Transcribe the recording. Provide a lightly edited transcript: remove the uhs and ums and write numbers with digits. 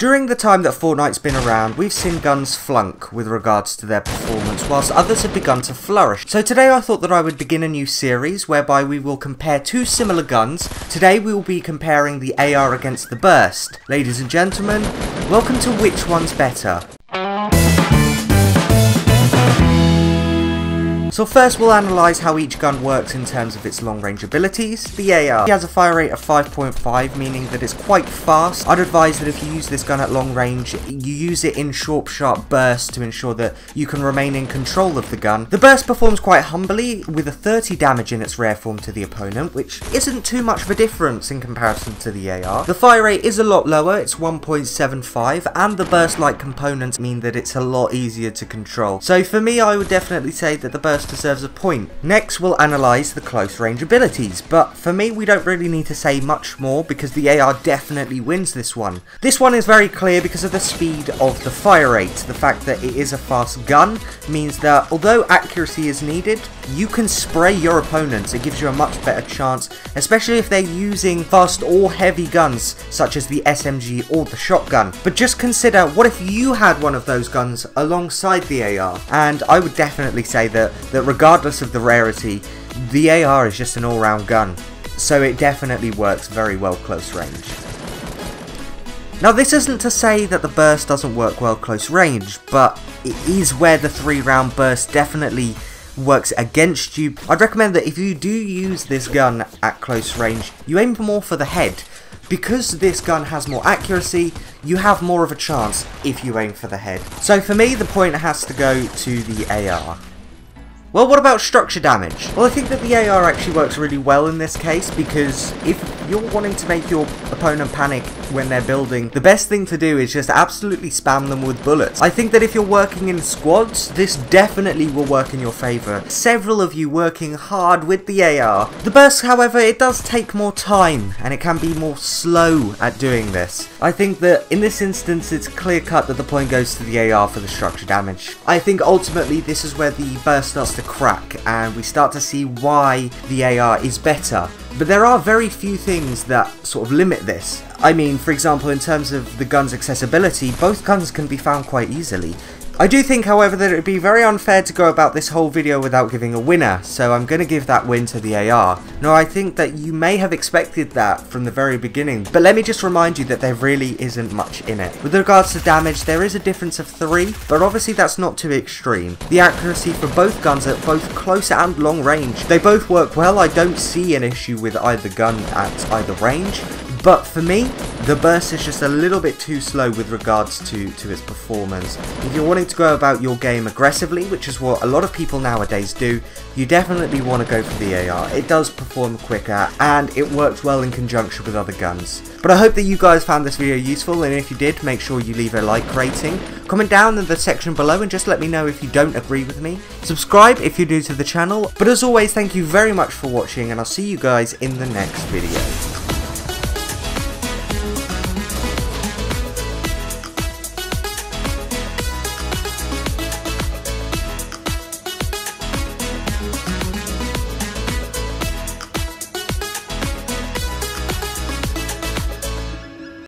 During the time that Fortnite's been around, we've seen guns flunk with regards to their performance, whilst others have begun to flourish. So today I thought that I would begin a new series whereby we will compare two similar guns. Today we will be comparing the AR against the burst. Ladies and gentlemen, welcome to Which One's Better. So first we'll analyse how each gun works in terms of its long range abilities. The AR has a fire rate of 5.5, meaning that it's quite fast. I'd advise that if you use this gun at long range, you use it in short sharp bursts to ensure that you can remain in control of the gun. The burst performs quite humbly with a 30 damage in its rare form to the opponent, which isn't too much of a difference in comparison to the AR. The fire rate is a lot lower, it's 1.75, and the burst like components mean that it's a lot easier to control. So for me, I would definitely say that the burst deserves a point. Next we'll analyse the close range abilities, but for me we don't really need to say much more because the AR definitely wins this one. This one is very clear because of the speed of the fire rate. The fact that it is a fast gun means that although accuracy is needed, you can spray your opponents. It gives you a much better chance, especially if they're using fast or heavy guns such as the SMG or the shotgun. But just consider, what if you had one of those guns alongside the AR? And I would definitely say that regardless of the rarity, the AR is just an all-round gun, so it definitely works very well close range. Now this isn't to say that the burst doesn't work well close range, but it is where the 3-round burst definitely works against you. I'd recommend that if you do use this gun at close range, you aim more for the head. Because this gun has more accuracy, you have more of a chance if you aim for the head. So for me, the point has to go to the AR. Well, what about structure damage? Well, I think that the AR actually works really well in this case, because if you're wanting to make your opponent panic when they're building, the best thing to do is just absolutely spam them with bullets. I think that if you're working in squads, this definitely will work in your favour. Several of you working hard with the AR. The burst, however, it does take more time, and it can be more slow at doing this. I think that in this instance, it's clear cut that the point goes to the AR for the structure damage. I think ultimately this is where the burst starts to crack, and we start to see why the AR is better. But there are very few things that sort of limit this. I mean, for example, in terms of the gun's accessibility, both guns can be found quite easily. I do think, however, that it would be very unfair to go about this whole video without giving a winner, so I'm going to give that win to the AR. Now, I think that you may have expected that from the very beginning, but let me just remind you that there really isn't much in it. With regards to damage, there is a difference of 3, but obviously that's not too extreme. The accuracy for both guns at both close and long range, they both work well. I don't see an issue with either gun at either range. But for me, the burst is just a little bit too slow with regards to its performance. If you're wanting to go about your game aggressively, which is what a lot of people nowadays do, you definitely want to go for the AR. It does perform quicker, and it works well in conjunction with other guns. But I hope that you guys found this video useful, and if you did, make sure you leave a like rating. Comment down in the section below and just let me know if you don't agree with me. Subscribe if you're new to the channel. But as always, thank you very much for watching, and I'll see you guys in the next video.